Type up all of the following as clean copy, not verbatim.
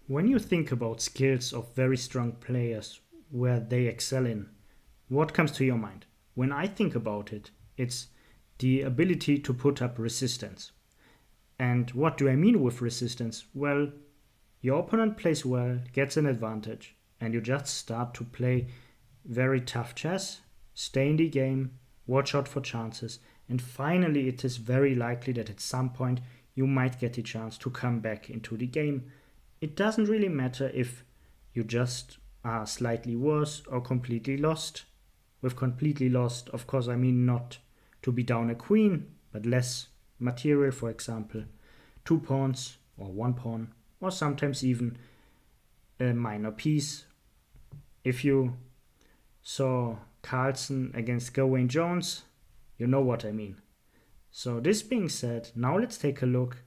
When you think about skills of very strong players where they excel in, what comes to your mind? When I think about it, it's the ability to put up resistance. And what do I mean with resistance? Well, your opponent plays well, gets an advantage, and you just start to play very tough chess, stay in the game, watch out for chances, and finally it is very likely that at some point you might get the chance to come back into the game. It doesn't really matter if you just are slightly worse or completely lost. With completely lost, of course, I mean not to be down a queen, but less material, for example, 2 pawns or 1 pawn, or sometimes even a minor piece. If you saw Carlsen against Gawain Jones, you know what I mean. So this being said, now let's take a look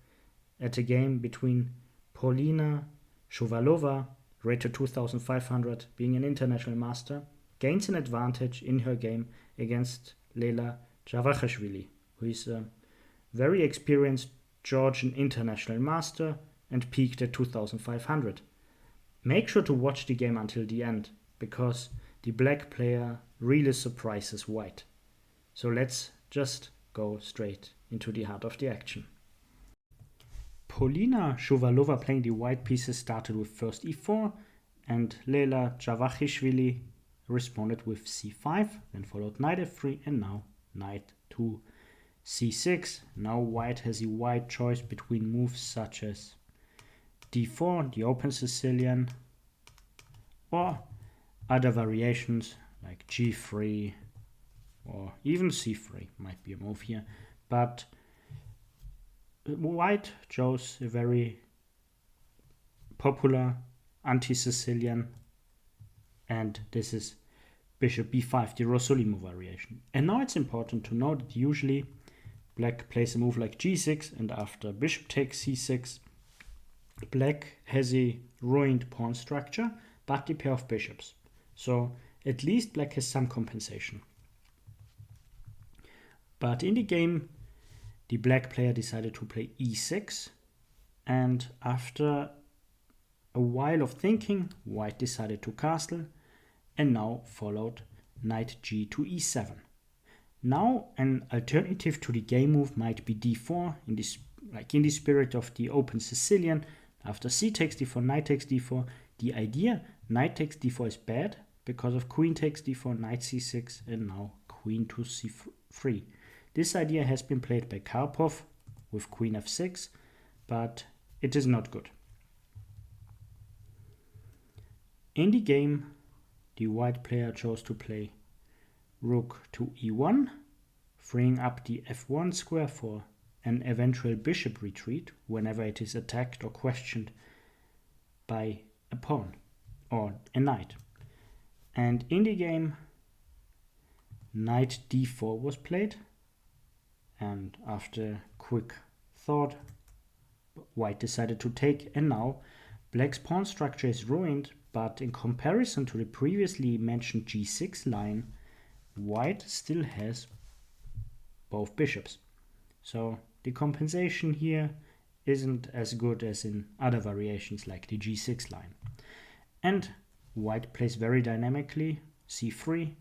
at a game between Paulina Shuvalova, rated 2500, being an international master, gains an advantage in her game against Shuvalova-Javakhishvili, who is a very experienced Georgian international master and peaked at 2500. Make sure to watch the game until the end, because the black player really surprises white. So let's just go straight into the heart of the action. Paulina Shuvalova playing the white pieces started with first e4, and Shuvalova-Javakhishvili responded with c5, then followed knight f3, and now knight to c6. Now white has a wide choice between moves such as d4, the open Sicilian, or other variations like g3 or even c3 might be a move here. But white chose a very popular anti-Sicilian, and this is bishop b5, the Rossolimo variation. And now it's important to note that usually black plays a move like g6, and after bishop takes c6, black has a ruined pawn structure, but the pair of bishops. So at least black has some compensation. But in the game, the black player decided to play e6, and after a while of thinking, white decided to castle, and now followed knight g to e7. Now an alternative to the game move might be d4, in the spirit of the open Sicilian. After c takes d4, knight takes d4. The idea knight takes d4 is bad because of queen takes d4, knight c6, and now queen to c3. This idea has been played by Karpov with queen f6, but it is not good. In the game, the white player chose to play rook to e1, freeing up the f1 square for an eventual bishop retreat whenever it is attacked or questioned by a pawn or a knight. And in the game, knight d4 was played, and after quick thought, white decided to take, and now black's pawn structure is ruined, but in comparison to the previously mentioned g6 line, white still has both bishops. So the compensation here isn't as good as in other variations like the g6 line. And white plays very dynamically c3,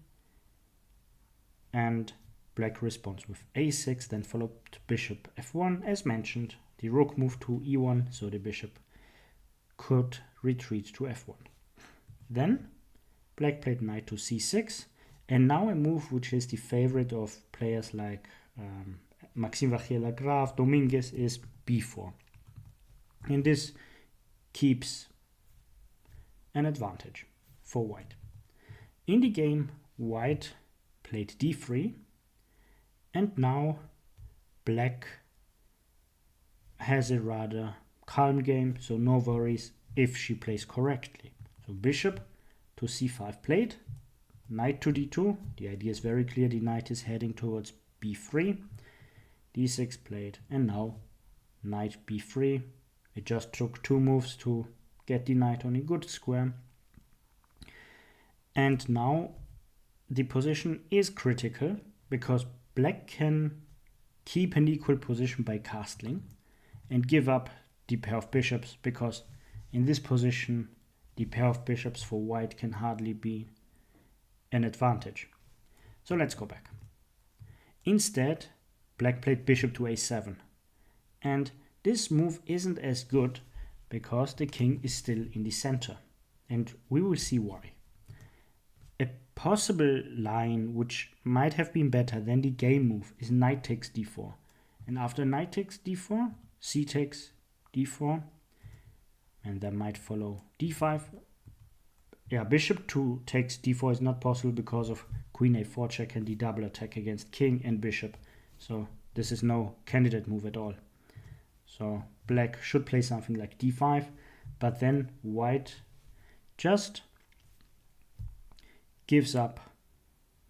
and black responds with a6, then followed bishop f1. As mentioned, the rook moved to e1, so the bishop could retreat to f1. Then black played knight to c6, and now a move which is the favorite of players like Maxime Vachier-Lagrave, Dominguez, is b4. And this keeps an advantage for white. In the game, white played d3, and now black has a rather calm game, so no worries if she plays correctly. So bishop to c5 played, knight to d2. The idea is very clear, the knight is heading towards b3. d6 played, and now knight b3. It just took 2 moves to get the knight on a good square. And now the position is critical because black can keep an equal position by castling and give up the pair of bishops, because In this position, the pair of bishops for white can hardly be an advantage. So let's go back. Instead, black played bishop to a7. And this move isn't as good because the king is still in the center. And we will see why. A possible line which might have been better than the game move is knight takes d4. And after knight takes d4, c takes d4. And then might follow d5. Yeah, bishop 2 takes d4 is not possible because of queen a4 check and the double attack against king and bishop. So this is no candidate move at all. So black should play something like d5, but then white just gives up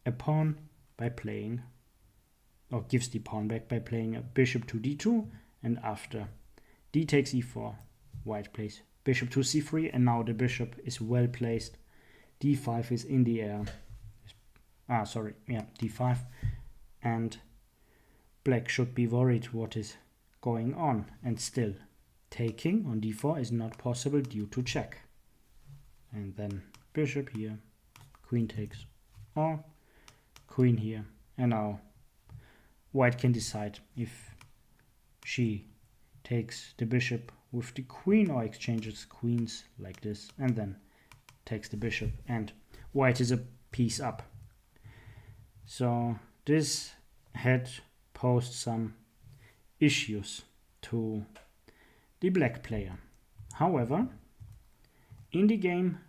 a pawn by playing, or gives the pawn back by playing a bishop to d2, and after d takes e4, white plays bishop to c3, and now the bishop is well placed. d5 is in the air. d5, and black should be worried what is going on, and still taking on d4 is not possible due to check. And then bishop here, queen takes, or queen here, and now white can decide if she takes the bishop with the queen or exchanges queens like this, and then takes the bishop, and white is a piece up. So this had posed some issues to the black player. However, in the game,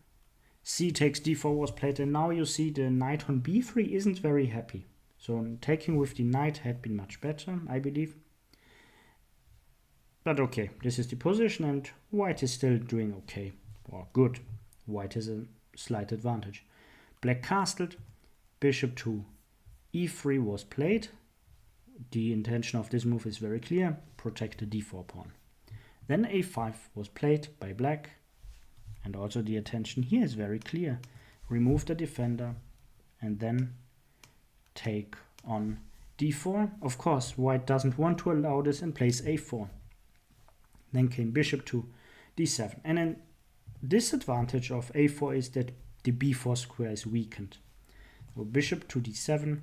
c takes d4 was played, and now you see the knight on b3 isn't very happy. So taking with the knight had been much better, I believe. But okay, this is the position, and white is still doing okay, or good. White has a slight advantage. Black castled, bishop to e3 was played. The intention of this move is very clear, protect the d4 pawn. Then a5 was played by black, and also the intention here is very clear. Remove the defender, and then take on d4. Of course, white doesn't want to allow this and plays a4. Then came bishop to d7. And a disadvantage of a4 is that the b4 square is weakened. So bishop to d7.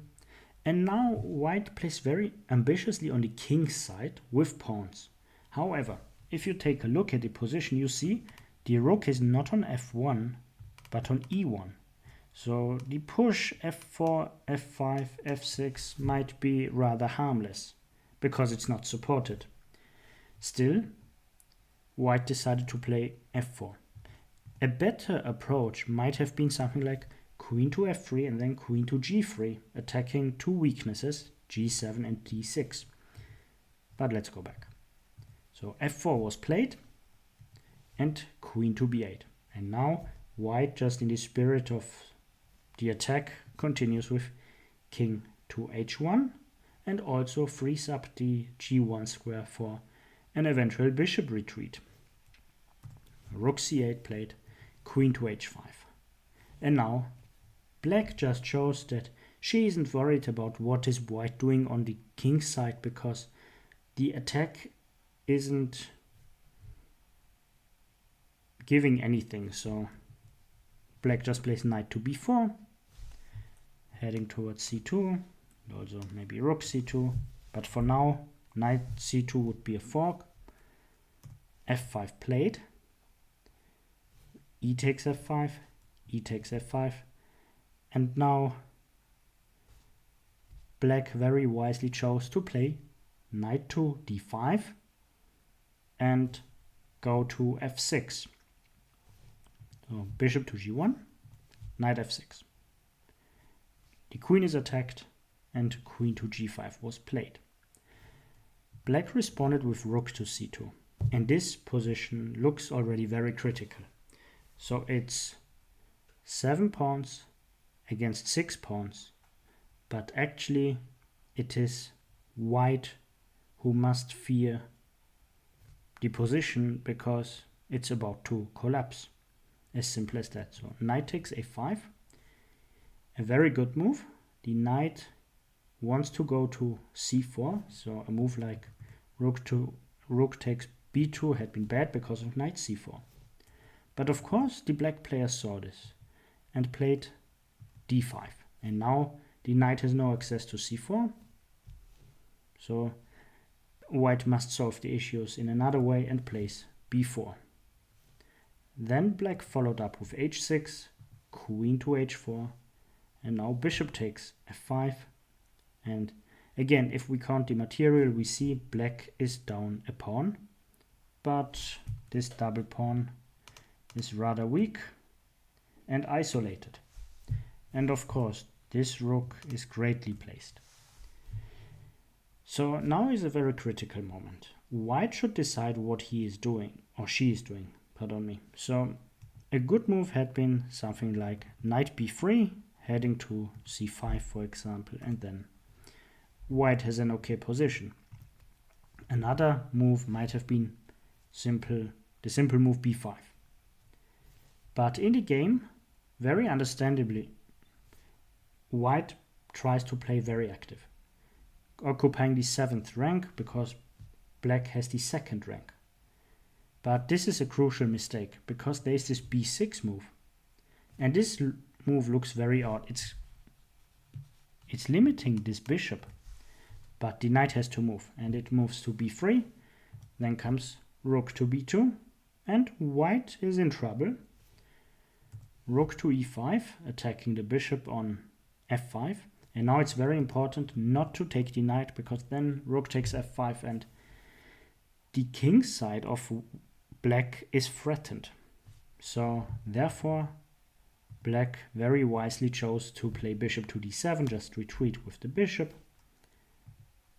And now white plays very ambitiously on the king's side with pawns. However, if you take a look at the position, you see the rook is not on f1, but on e1. So the push f4, f5, f6 might be rather harmless, because it's not supported. Still, white decided to play f4. A better approach might have been something like queen to f3 and then queen to g3, attacking two weaknesses, g7 and d6. But let's go back. So f4 was played, and queen to b8. And now white, just in the spirit of the attack, continues with king to h1, and also frees up the g1 square for an eventual bishop retreat. Rook c8 played, queen to h5. And now black just shows that she isn't worried about what is white doing on the king's side, because the attack isn't giving anything. So black just plays knight to b4, heading towards c2, and also maybe rook c2. But for now, knight c2 would be a fork. f5 played, e takes f5, e takes f5, and now black very wisely chose to play knight to d5 and go to f6. So bishop to g1, knight f6. The queen is attacked, and queen to g5 was played. Black responded with rook to c2, and this position looks already very critical. So it's 7 pawns against 6 pawns, but actually it is white who must fear the position, because it's about to collapse. As simple as that. So knight takes a5, a very good move. The knight wants to go to c4, so a move like rook takes b2 had been bad because of knight c4. But of course the black player saw this and played d5. And now the knight has no access to c4. So white must solve the issues in another way and plays b4. Then black followed up with h6, queen to h4, and now bishop takes f5. And again, if we count the material, we see black is down a pawn, but this double pawn is rather weak and isolated. And of course, this rook is greatly placed. So now is a very critical moment. White should decide what he is doing, or she is doing, pardon me. So a good move had been something like knight b3, heading to c5 for example, and then white has an okay position. Another move might have been the simple move b5. But in the game, very understandably, white tries to play very active, occupying the 7th rank because black has the 2nd rank. But this is a crucial mistake because there is this b6 move, and this move looks very odd. It's limiting this bishop, but the knight has to move, and it moves to b3. Then comes rook to b2, and white is in trouble. Rook to e5, attacking the bishop on f5. And now it's very important not to take the knight, because then rook takes f5 and the king side of black is threatened. So therefore black very wisely chose to play bishop to d7, just retreat with the bishop.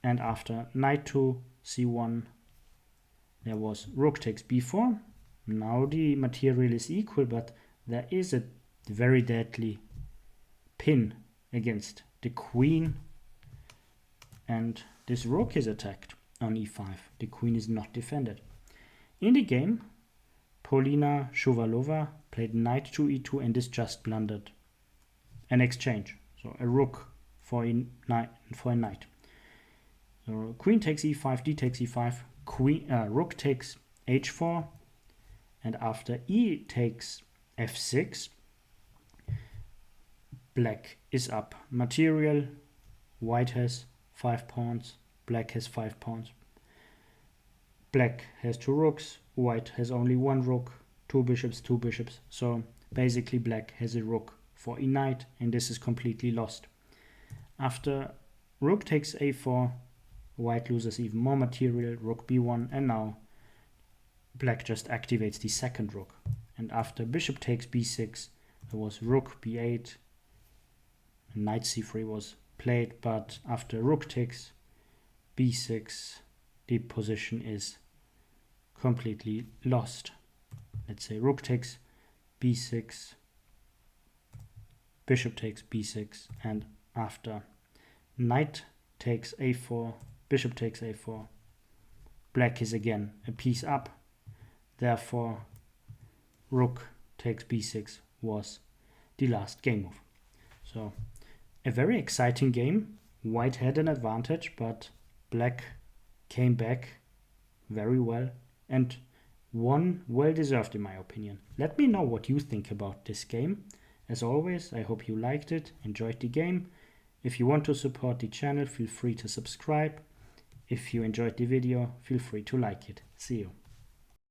And after knight to c1, there was rook takes b4. Now the material is equal, but there is a very deadly pin against the queen, and this rook is attacked on e5. The queen is not defended. In the game, Polina Shuvalova played knight to e2, and this just blundered an exchange. So a rook for a knight. So queen takes e5, d takes e5, rook takes h4, and after e takes f6, black is up material. White has 5 pawns, black has 5 pawns. Black has 2 rooks, white has only 1 rook, 2 bishops, 2 bishops. So basically black has a rook for a knight, and this is completely lost. After rook takes a4, white loses even more material, rook b1, and now black just activates the 2nd rook. And after bishop takes b6, there was rook b8, and knight c3 was played, but after rook takes b6, the position is completely lost. Let's say rook takes b6, bishop takes b6, and after knight takes a4, bishop takes a4, black is again a piece up. Therefore, rook takes b6 was the last game move. So a very exciting game. White had an advantage, but black came back very well and won well deserved in my opinion. Let me know what you think about this game. As always, I hope you liked it, enjoyed the game. If you want to support the channel, feel free to subscribe. If you enjoyed the video, feel free to like it. See you.